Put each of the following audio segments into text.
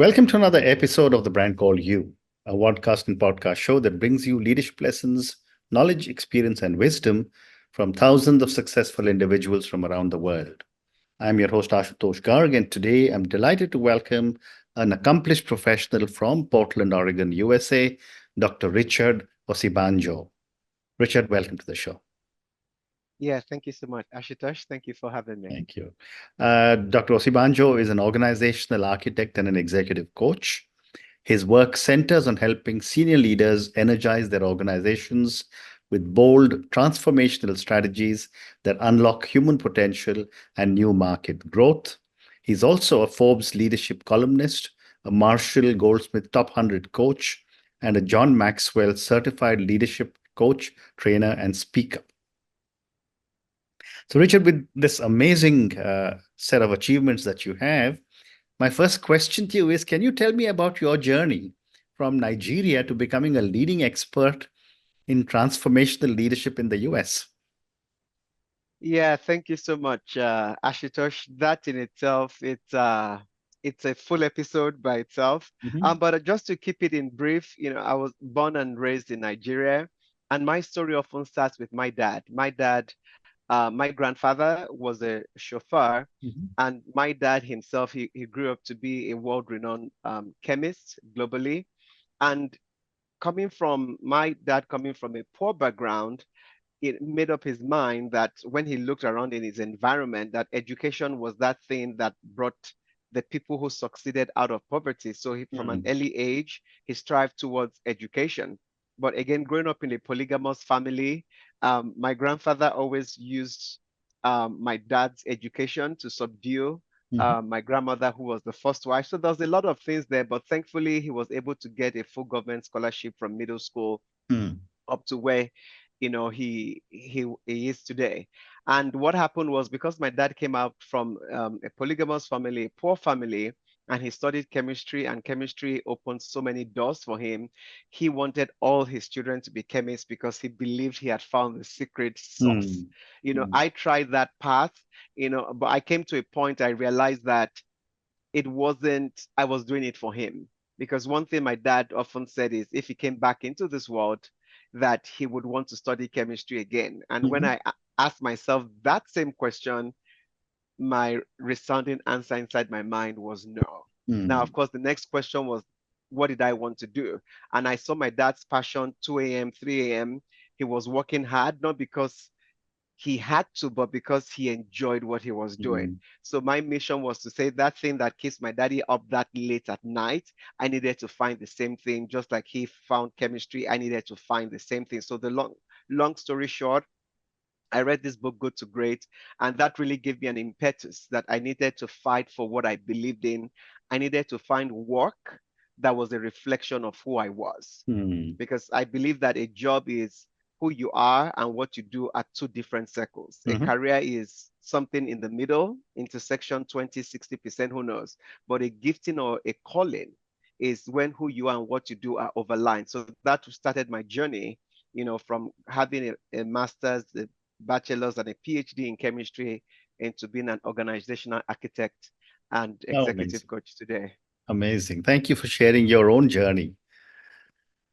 Welcome to another episode of The Brand Called You, a podcast and podcast show that brings you leadership lessons, knowledge, experience, and wisdom from thousands of successful individuals from around the world. I'm your host, Ashutosh Garg, and today I'm delighted to welcome an accomplished professional from Portland, Oregon, USA, Dr. Richard Osibanjo. Richard, welcome to the show. Yeah, thank you so much, Ashutosh. Thank you for having me. Thank you. Dr. Osibanjo is an organizational architect and an executive coach. His work centers on helping senior leaders energize their organizations with bold, transformational strategies that unlock human potential and new market growth. He's also a Forbes leadership columnist, a Marshall Goldsmith Top 100 coach, and a John Maxwell certified leadership coach, trainer, and speaker. So, Richard, with this amazing set of achievements that you have, my first question to you is, can you tell me about your journey from Nigeria to becoming a leading expert in transformational leadership in the US? Yeah, thank you so much, Ashutosh. That in itself, it's a full episode by itself. Mhm. But just to keep it in brief, I was born and raised in Nigeria, and my story often starts with my dad. My grandfather was a chauffeur, Mhm. and my dad himself, he grew up to be a world-renowned chemist globally. And my dad coming from a poor background, it made up his mind that when he looked around in his environment, that education was that thing that brought the people who succeeded out of poverty. So from an Mm. early age, he strived towards education. But again, growing up in a polygamous family, my grandfather always used my dad's education to subdue Mhm. my grandmother, who was the first wife. So there's a lot of things there, but thankfully he was able to get a full government scholarship from middle school Mm. up to where he is today. And what happened was, because my dad came out from a polygamous family, a poor family, and he studied chemistry, and chemistry opened so many doors for him. He wanted all his children to be chemists because he believed he had found the secret sauce. Mm. Mm. I tried that path, but I came to a point I realized that it wasn't, I was doing it for him. Because one thing my dad often said is, if he came back into this world, that he would want to study chemistry again. And when Mhm. I asked myself that same question, my resounding answer inside my mind was no. Now, of Mm. course, the next question was, what did I want to do? And I saw my dad's passion, 2 a.m., 3 a.m. He was working hard, not because he had to, but because he enjoyed what he was doing. Mm. So my mission was to say that thing that keeps my daddy up that late at night, I needed to find the same thing. Just like he found chemistry, I needed to find the same thing. So the long story short, I read this book, Good to Great, and that really gave me an impetus that I needed to fight for what I believed in. I needed to find work that was a reflection of who I was, Mm. because I believe that a job is who you are, and what you do are two different circles. A Mhm. career is something in the middle, intersection 20, 60%, who knows? But a gifting or a calling is when who you are and what you do are overlined. So that started my journey, from having a master's, a bachelor's, and a PhD in chemistry, into being an organizational architect and Oh, executive amazing. coach today. Amazing. Thank you for sharing your own journey.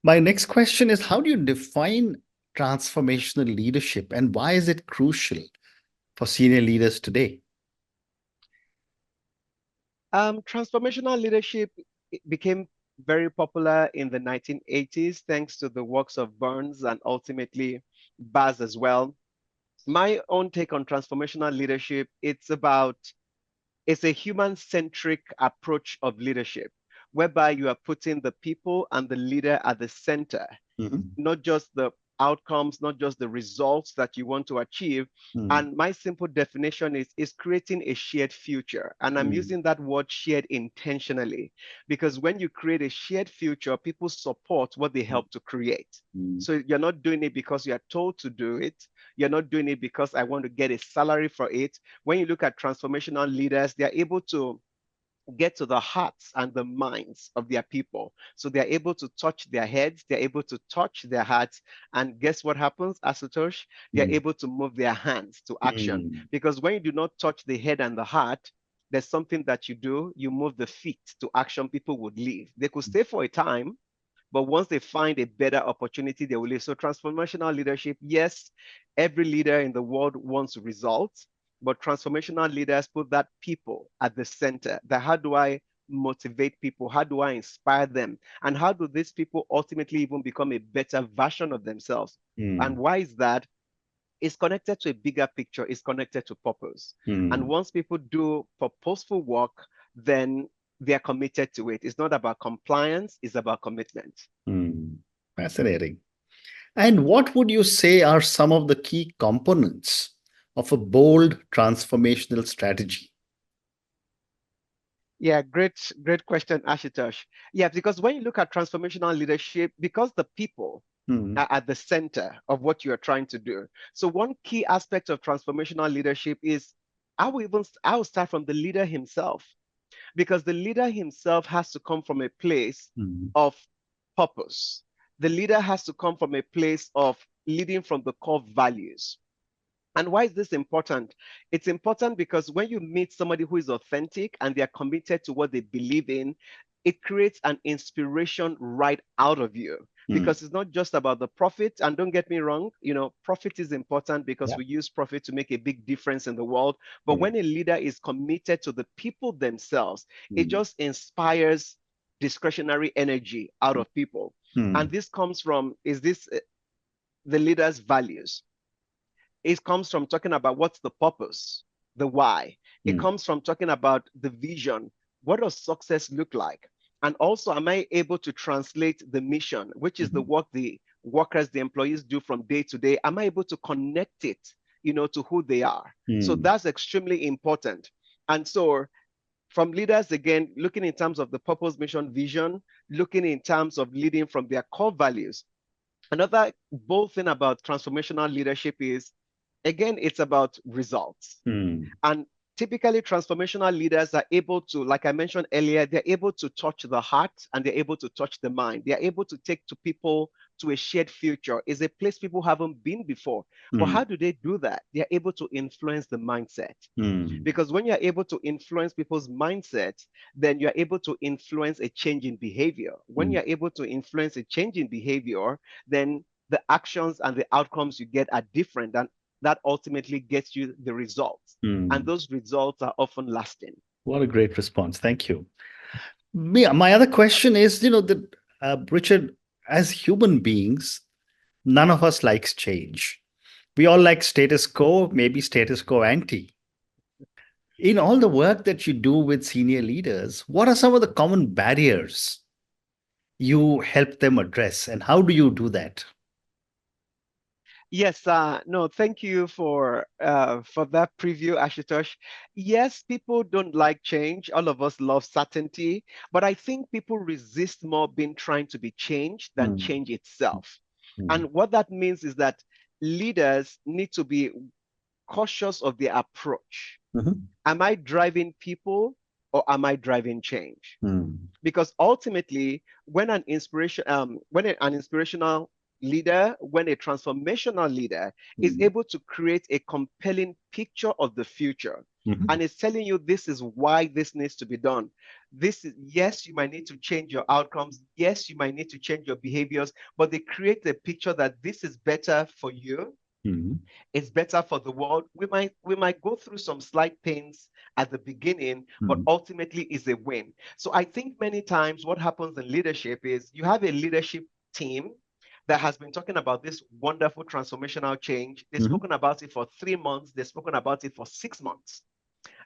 My next question is, how do you define transformational leadership and why is it crucial for senior leaders today? Transformational leadership became very popular in the 1980s thanks to the works of Burns and ultimately Baz as well. My own take on transformational leadership, it's a human-centric approach of leadership, whereby you are putting the people and the leader at the center, Mhm. not just the outcomes, not just the results that you want to achieve. Mm. And my simple definition is creating a shared future. And I'm Mm. using that word shared intentionally, because when you create a shared future, people support what they help to create. Mm. So you're not doing it because you are told to do it. You're not doing it because I want to get a salary for it. When you look at transformational leaders, they're able to get to the hearts and the minds of their people. So they're able to touch their heads, they're able to touch their hearts. And guess what happens, Asutosh? They're Mm. able to move their hands to action. Mm. Because when you do not touch the head and the heart, there's something that you do, you move the feet to action, people would leave. They could stay for a time, but once they find a better opportunity, they will leave. So transformational leadership, yes, every leader in the world wants results, but transformational leaders put that people at the center. That how do I motivate people? How do I inspire them? And how do these people ultimately even become a better version of themselves? And why is that? It's connected to a bigger picture, it's connected to purpose. And once people do purposeful work, then they're committed to it. It's not about compliance, it's about commitment. Fascinating. And what would you say are some of the key components of a bold transformational strategy? Yeah, great question, Ashutosh. Yeah, because when you look at transformational leadership, because the people are at the center of what you are trying to do. So one key aspect of transformational leadership is I will start from the leader himself, because the leader himself has to come from a place of purpose. The leader has to come from a place of leading from the core values. And why is this important? It's important because when you meet somebody who is authentic and they are committed to what they believe in, it creates an inspiration right out of you, because it's not just about the profit. And don't get me wrong, profit is important because we use profit to make a big difference in the world. But when a leader is committed to the people themselves, it just inspires discretionary energy out of people. And this comes from, the leader's values? It comes from talking about what's the purpose, the why. It comes from talking about the vision. What does success look like? And also, am I able to translate the mission, which is the work the workers, the employees do from day to day? Am I able to connect it, to who they are? So that's extremely important. And so from leaders, again, looking in terms of the purpose, mission, vision, looking in terms of leading from their core values. Another bold thing about transformational leadership is, again, it's about results. And typically, transformational leaders are able to, like I mentioned earlier, they're able to touch the heart and they're able to touch the mind. They're able to take to people to a shared future. It's a place people haven't been before. But how do they do that? They're able to influence the mindset. Because when you're able to influence people's mindsets, then you're able to influence a change in behavior. When you're able to influence a change in behavior, then the actions and the outcomes you get are different, and that ultimately gets you the results. And those results are often lasting. What a great response. Thank you. My other question is, Richard, as human beings, none of us likes change. We all like status quo, maybe status quo ante. In all the work that you do with senior leaders, what are some of the common barriers you help them address, and how do you do that? Yes, no, thank you for that preview, Ashutosh. Yes, people don't like change. All of us love certainty, but I think people resist more being trying to be changed than change itself. And what that means is that leaders need to be cautious of their approach. Am I driving people or am I driving change? Because ultimately, when an inspirational leader, when a transformational leader is able to create a compelling picture of the future, and is telling you this is why this needs to be done. This is, yes, you might need to change your outcomes. Yes, you might need to change your behaviors, but they create a picture that this is better for you. It's better for the world. We might go through some slight pains at the beginning, but ultimately is a win. So I think many times what happens in leadership is you have a leadership team that has been talking about this wonderful transformational change. They've spoken about it for 3 months. They've spoken about it for 6 months.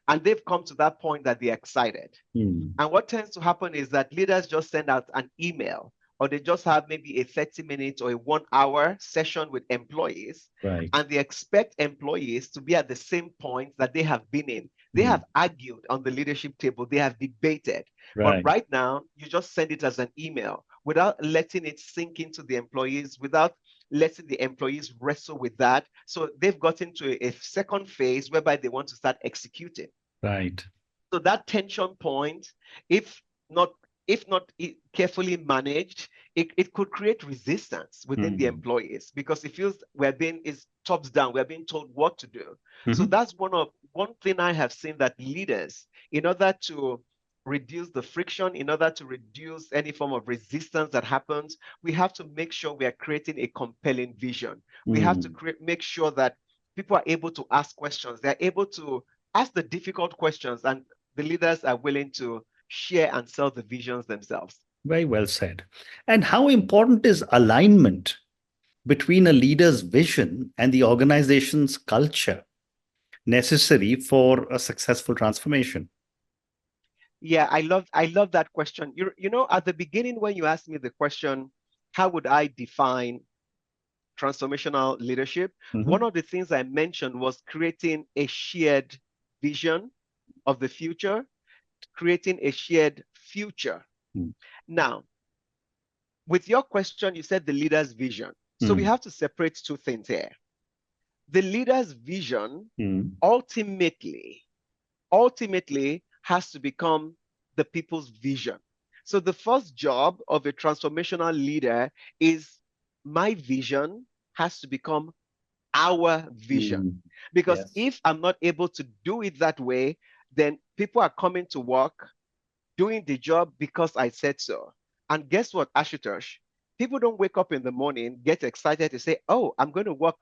And they've come to that point that they're excited. And what tends to happen is that leaders just send out an email, or they just have maybe a 30-minute or a 1-hour session with employees. Right. And they expect employees to be at the same point that they have been in. They have argued on the leadership table, they have debated. But right now, you just send it as an email without letting it sink into the employees, without letting the employees wrestle with that. So they've gotten to a second phase whereby they want to start executing. Right. So that tension point, if not if not carefully managed, it could create resistance within the Mm. employees because it feels is tops down. We're being told what to do. So Mhm. that's one thing I have seen that leaders, in order to reduce the friction, in order to reduce any form of resistance that happens, we have to make sure we are creating a compelling vision. We have to Mm. make sure that people are able to ask questions. They're able to ask the difficult questions, and the leaders are willing to share and sell the visions themselves. Very well said. And how important is alignment between a leader's vision and the organization's culture necessary for a successful transformation? Yeah, I love that question. At the beginning when you asked me the question, how would I define transformational leadership? One Mhm. of the things I mentioned was creating a shared vision of the future, creating a shared future. Mm. Now, with your question, you said the leader's vision. So we Mm. have to separate two things here. The leader's vision Mm. ultimately ultimately has to become the people's vision. So the first job of a transformational leader is my vision has to become our vision. Mm. Because Yes. if I'm not able to do it that way, then people are coming to work doing the job because I said so. And guess what, Ashutosh? People don't wake up in the morning, get excited to say, oh, I'm going to work,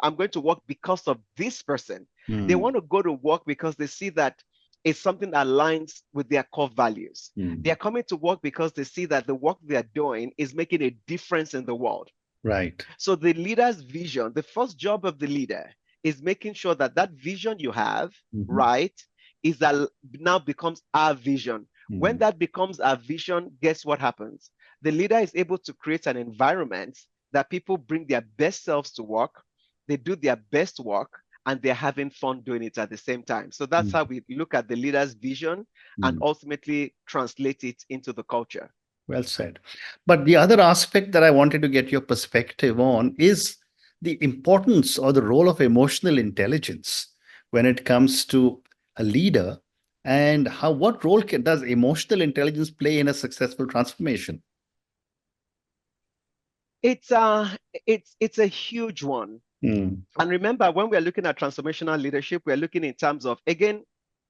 I'm going to work because of this person. They Mm. want to go to work because they see that it's something that aligns with their core values. They Mm. are coming to work because they see that the work they are doing is making a difference in the world. Right. So the leader's vision, the first job of the leader is making sure that that vision you have, Mhm. right, is that now becomes our vision. When Mm. that becomes our vision, guess what happens? The leader is able to create an environment that people bring their best selves to work, they do their best work, and they're having fun doing it at the same time. So that's Mm. how we look at the leader's vision and Mm. ultimately translate it into the culture. Well said. But the other aspect that I wanted to get your perspective on is the importance or the role of emotional intelligence when it comes to a leader, and what role does emotional intelligence play in a successful transformation? It's it's a huge one. Mm. And remember, when we're looking at transformational leadership, we're looking in terms of, again,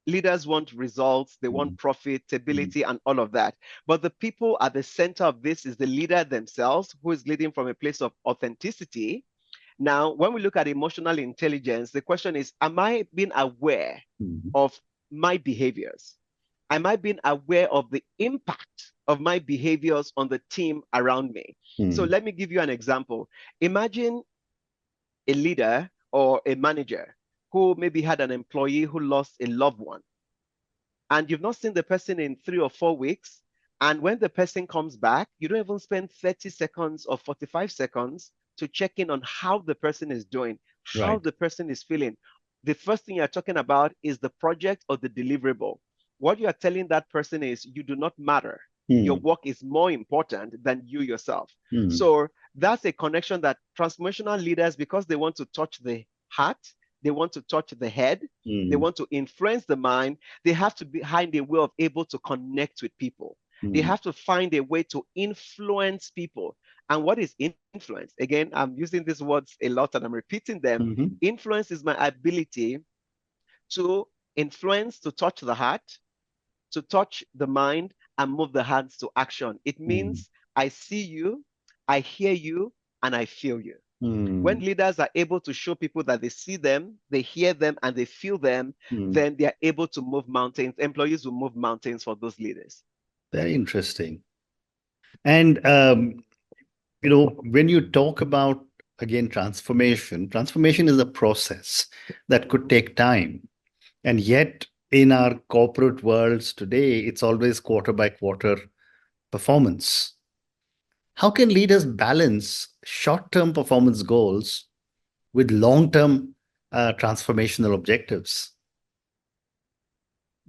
leaders want results, they want Mm. Mm. profitability and all of that. But the people at the center of this is the leader themselves, who is leading from a place of authenticity. Now, when we look at emotional intelligence, the question is, am I being aware Mm. of my behaviors? Am I being aware of the impact of my behaviors on the team around me? So Mm. let me give you an example. Imagine a leader or a manager who maybe had an employee who lost a loved one, and you've not seen the person in 3 or 4 weeks. And when the person comes back, you don't even spend 30 seconds or 45 seconds to check in on how the person is doing, how Right. the person is feeling. The first thing you're talking about is the project or the deliverable. What you are telling that person is you do not matter. Your Mm. work is more important than you yourself. Mm. So that's a connection that transformational leaders, because they want to touch the heart, they want to touch the head, they Mm. want to influence the mind, they have to find a way of able to connect with people. They Mm. have to find a way to influence people. And what is influence? Again, I'm using these words a lot and I'm repeating them. Mhm. Influence is my ability to influence, to touch the heart, to touch the mind, and move the hands to action. It Mm. means I see you, I hear you, and I feel you. When Mm. leaders are able to show people that they see them, they hear them, and they feel them, Mm. then they are able to move mountains. Employees will move mountains for those leaders. Very interesting. And when you talk about, again, transformation is a process that could Mhm. take time. And yet, in our corporate worlds today, it's always quarter by quarter performance. How can leaders balance short-term performance goals with long-term transformational objectives?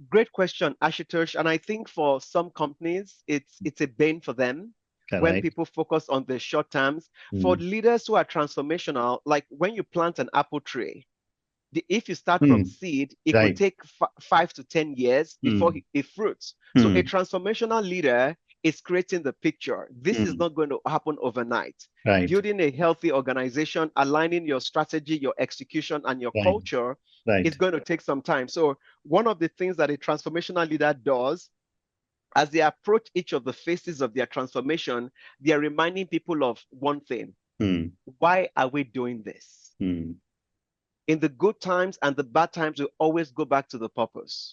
Great question, Ashutosh. And I think for some companies, it's a bane for them All when right. people focus on the short terms. For Mm. leaders who are transformational, like when you plant an apple tree, if you start from Mm. seed, it could Right. take 5 to 10 years before Mm. it fruits. So a Mm. transformational leader is creating the picture. This is not going to happen overnight. Right. Building a healthy organization, aligning your strategy, your execution, and your Right. culture Right. is going to take some time. So one of the things that a transformational leader does as they approach each of the phases of their transformation, they are reminding people of one thing. Why are we doing this? In the good times and the bad times, we always go back to the purpose.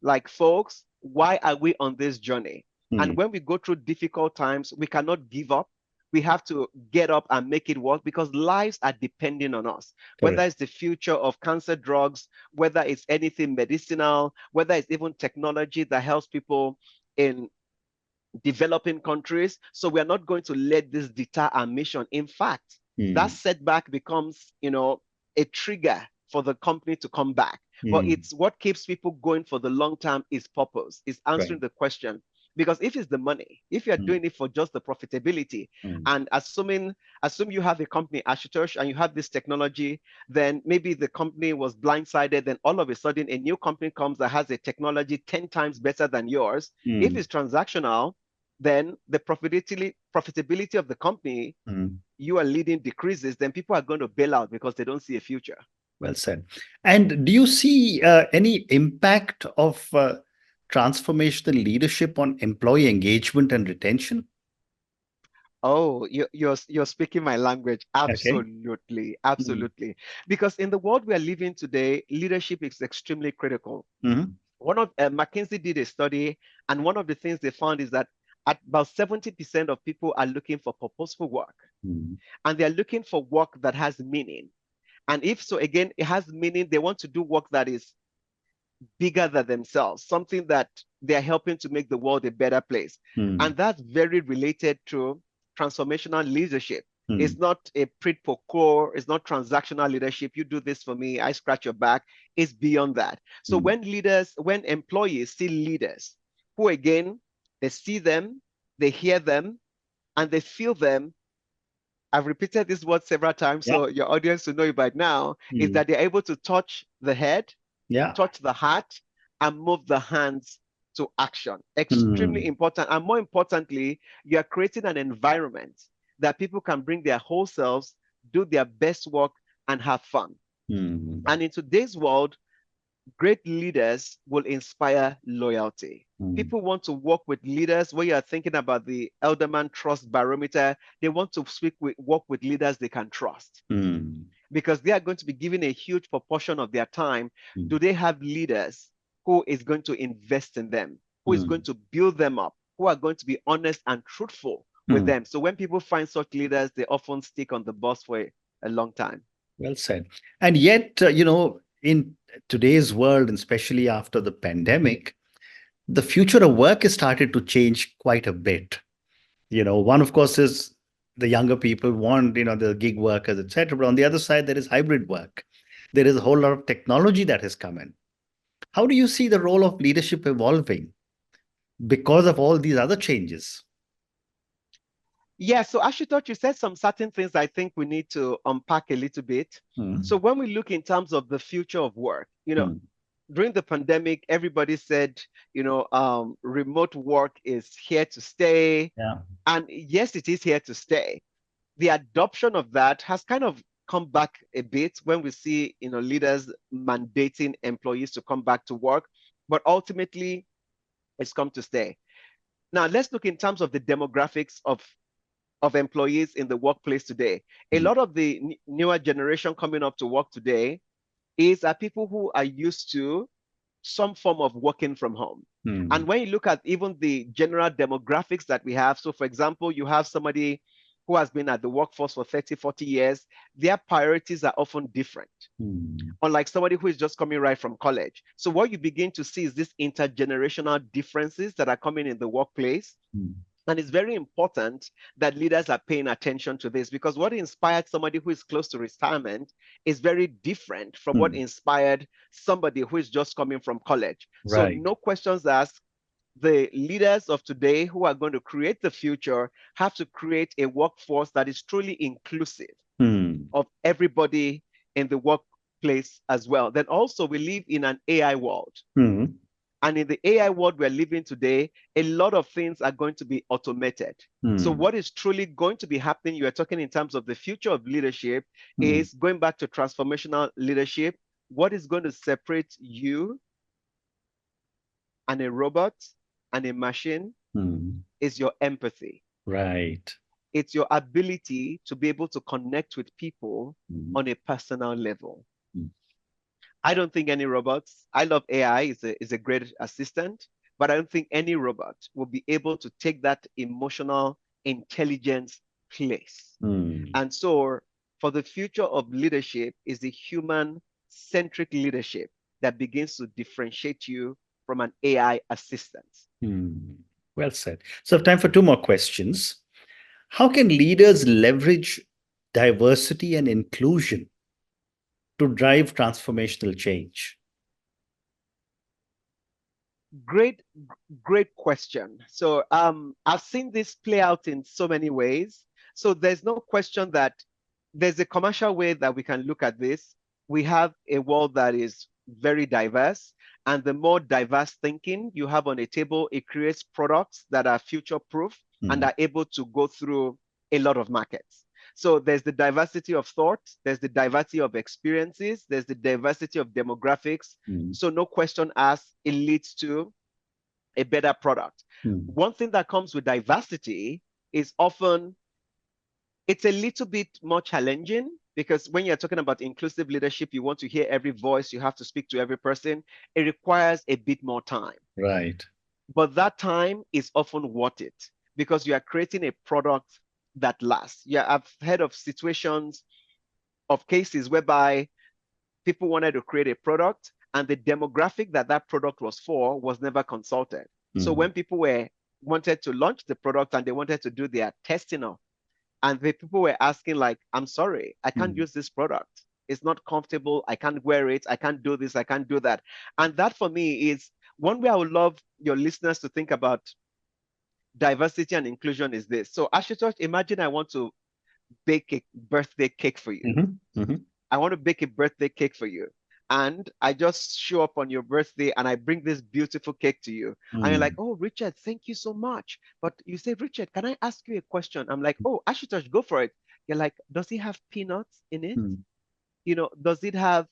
Like, folks, why are we on this journey? And when we go through difficult times, we cannot give up. We have to get up and make it work because lives are depending on us. Correct. Whether it's the future of cancer drugs, whether it's anything medicinal, whether it's even technology that helps people in developing countries. So we are not going to let this deter our mission. In fact, that setback becomes, a trigger for the company to come back. But it's what keeps people going for the long term is purpose, is answering the question. Because if it's the money, if you're doing it for just the profitability, and assume you have a company, Ashutosh, and you have this technology, then maybe the company was blindsided, then all of a sudden a new company comes that has a technology 10 times better than yours. If it's transactional, then the profitability of the company you are leading decreases, then people are going to bail out because they don't see a future. Well said. And do you see any impact of transformational leadership on employee engagement and retention? Oh, you're speaking my language. Absolutely, absolutely. Because in the world we are living today, leadership is extremely critical. One of McKinsey did a study, and one of the things they found is that about 70% of people are looking for purposeful work, and they're looking for work that has meaning. And if so, again, it has meaning, they want to do work that is bigger than themselves, something that they're helping to make the world a better place. And that's very related to transformational leadership. It's not a quid pro quo, it's not transactional leadership. You do this for me, I scratch your back. It's beyond that. So when employees see leaders who, again, they see them, they hear them, and they feel them. I've repeated this word several times, so your audience will know it by now, is that they're able to touch the head, touch the heart, and move the hands to action. Extremely important. And more importantly, you are creating an environment that people can bring their whole selves, do their best work, and have fun. And in today's world, great leaders will inspire loyalty. People want to work with leaders. When you are thinking about the Elderman Trust Barometer, they want to work with leaders they can trust because they are going to be given a huge proportion of their time. Do they have leaders who is going to invest in them, who is going to build them up, who are going to be honest and truthful with them? So when people find such leaders, they often stick on the bus for a long time. Well said. And yet, in today's world, and especially after the pandemic, the future of work has started to change quite a bit. One, of course, is the younger people want, the gig workers, etc. But on the other side, there is hybrid work. There is a whole lot of technology that has come in. How do you see the role of leadership evolving because of all these other changes? Yeah, so Ashutosh, you said some certain things I think we need to unpack a little bit. So when we look in terms of the future of work, during the pandemic, everybody said, remote work is here to stay. And yes, it is here to stay. The adoption of that has kind of come back a bit when we see, leaders mandating employees to come back to work, but ultimately it's come to stay. Now, let's look in terms of the demographics of employees in the workplace today. A lot of the newer generation coming up to work today is people who are used to some form of working from home. And when you look at even the general demographics that we have, so for example, you have somebody who has been at the workforce for 30, 40 years, their priorities are often different. Unlike somebody who is just coming right from college. So what you begin to see is this intergenerational differences that are coming in the workplace. And it's very important that leaders are paying attention to this because what inspired somebody who is close to retirement is very different from what inspired somebody who is just coming from college. So no questions asked. The leaders of today who are going to create the future have to create a workforce that is truly inclusive of everybody in the workplace as well. Then also we live in an AI world. And in the AI world we're living today, a lot of things are going to be automated. So what is truly going to be happening, you are talking in terms of the future of leadership, is going back to transformational leadership. What is going to separate you and a robot and a machine is your empathy. Right. It's your ability to be able to connect with people on a personal level. I don't think any robots, I love AI, is a great assistant, but I don't think any robot will be able to take that emotional intelligence place. And so for the future of leadership is the human-centric leadership that begins to differentiate you from an AI assistant. Well said. So, time for two more questions. How can leaders leverage diversity and inclusion to drive transformational change? Great, great question. So I've seen this play out in so many ways. So there's no question that there's a commercial way that we can look at this. We have a world that is very diverse, and the more diverse thinking you have on a table, it creates products that are future-proof and are able to go through a lot of markets. So there's the diversity of thought, there's the diversity of experiences, there's the diversity of demographics. So no question asked, it leads to a better product. One thing that comes with diversity is often it's a little bit more challenging because when you're talking about inclusive leadership, you want to hear every voice, you have to speak to every person. It requires a bit more time. Right. But that time is often worth it because you are creating a product that lasts. Yeah, I've heard of situations of cases whereby people wanted to create a product and the demographic that that product was for was never consulted. So when people wanted to launch the product and they wanted to do their testing of, and the people were asking like, I'm sorry, I can't use this product. It's not comfortable. I can't wear it. I can't do this. I can't do that. And that for me is one way I would love your listeners to think about diversity and inclusion is this. So Ashutosh, imagine I want to bake a birthday cake for you. I want to bake a birthday cake for you. And I just show up on your birthday and I bring this beautiful cake to you. And you're like, oh, Richard, thank you so much. But you say, Richard, can I ask you a question? I'm like, oh, Ashutosh, go for it. You're like, does it have peanuts in it? You know, does it have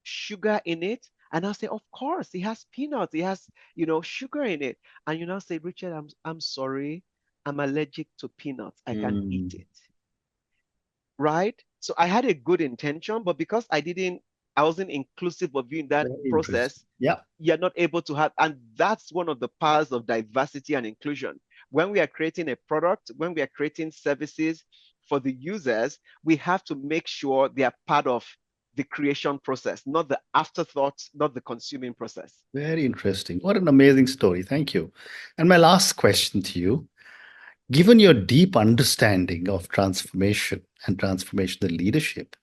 sugar in it? And I'll say, of course, it has peanuts. It has, sugar in it. And you now say, Richard, I'm sorry. I'm allergic to peanuts. I can't eat it. Right? So I had a good intention, but because I wasn't inclusive of you in that Very process, yeah, you're not able to have, and that's one of the powers of diversity and inclusion. When we are creating a product, when we are creating services for the users, we have to make sure they are part of the creation process, not the afterthought, not the consuming process. Very interesting. What an amazing story. Thank you. And my last question to you, given your deep understanding of transformation and transformational leadership,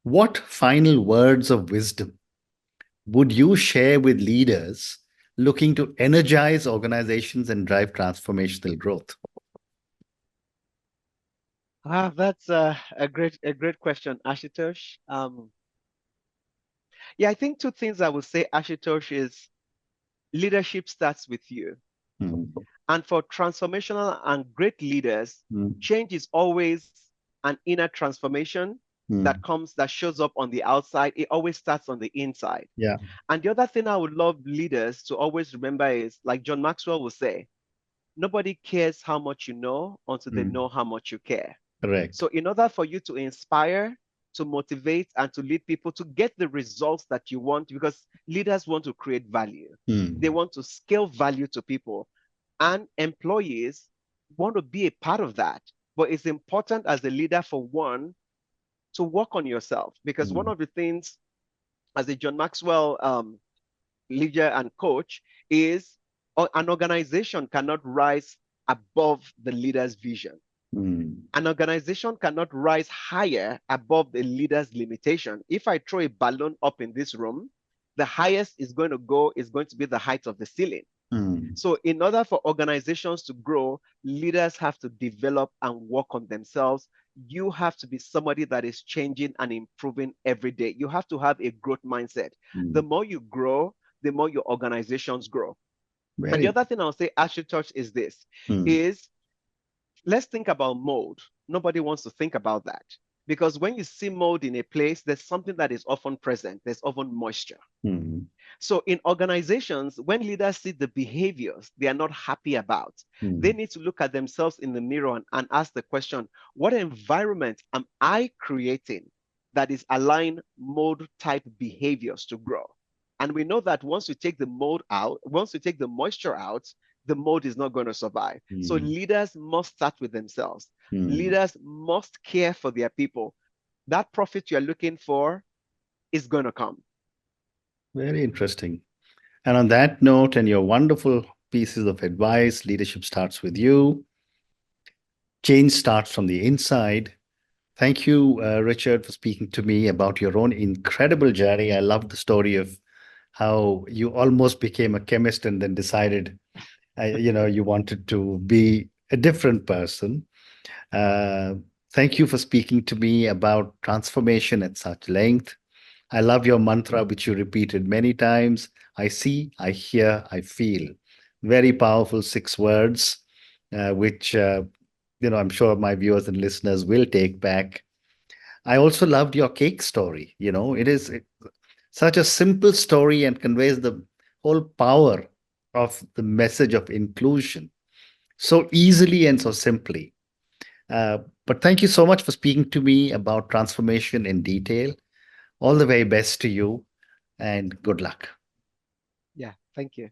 what final words of wisdom would you share with leaders looking to energize organizations and drive transformational growth? That's a great question, Ashutosh. Yeah, I think two things I would say, Ashutosh, is leadership starts with you. And for transformational and great leaders, change is always an inner transformation that shows up on the outside. It always starts on the inside. Yeah. And the other thing I would love leaders to always remember is, like John Maxwell will say, nobody cares how much you know until they know how much you care. Correct. So in order for you to inspire, to motivate, and to lead people to get the results that you want, because leaders want to create value. They want to scale value to people. And employees want to be a part of that. But it's important as a leader, for one, to work on yourself. Because one of the things as a John Maxwell leader and coach is an organization cannot rise above the leader's vision. An organization cannot rise higher above the leader's limitation. If I throw a balloon up in this room, the highest is going to be the height of the ceiling. So in order for organizations to grow, leaders have to develop and work on themselves. You have to be somebody that is changing and improving every day. You have to have a growth mindset. The more you grow, the more your organizations grow. And the Very. other thing I'll say, Ashley Touch, is this, Hmm. is let's think about mold. Nobody wants to think about that. Because when you see mold in a place, there's something that is often present. There's often moisture. Hmm. So in organizations, when leaders see the behaviors they are not happy about, they Hmm. need to look at themselves in the mirror and ask the question, what environment am I creating that is allowing mold type behaviors to grow? And we know that once you take the mold out, once you take the moisture out, the mold is not going to survive. So Hmm. leaders must start with themselves. Hmm. Leaders must care for their people. That profit you're looking for is going to come. Very interesting. And on that note, and your wonderful pieces of advice, leadership starts with you. Change starts from the inside. Thank you, Richard, for speaking to me about your own incredible journey. I love the story of how you almost became a chemist and then decided, you wanted to be a different person. Uh, Thank you for speaking to me about transformation at such length. I love your mantra, which you repeated many times. I see, I hear, I feel. Very powerful 6 words, which I'm sure my viewers and listeners will take back. I also loved your cake story. It is such a simple story and conveys the whole power of the message of inclusion so easily and so simply. Uh, but thank you so much for speaking to me about transformation in detail. All the very best to you and good luck. Yeah, thank you.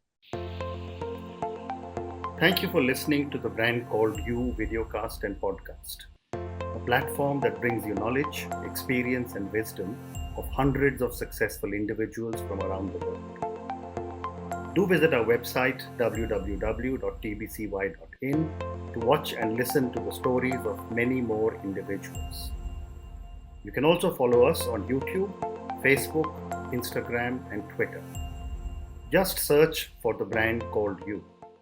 Thank you for listening to the Brand Called You videocast and podcast, a platform that brings you knowledge, experience, and wisdom of hundreds of successful individuals from around the world. Do visit our website www.tbcy.in to watch and listen to the stories of many more individuals. You can also follow us on YouTube, Facebook, Instagram, and Twitter. Just search for the brand called You.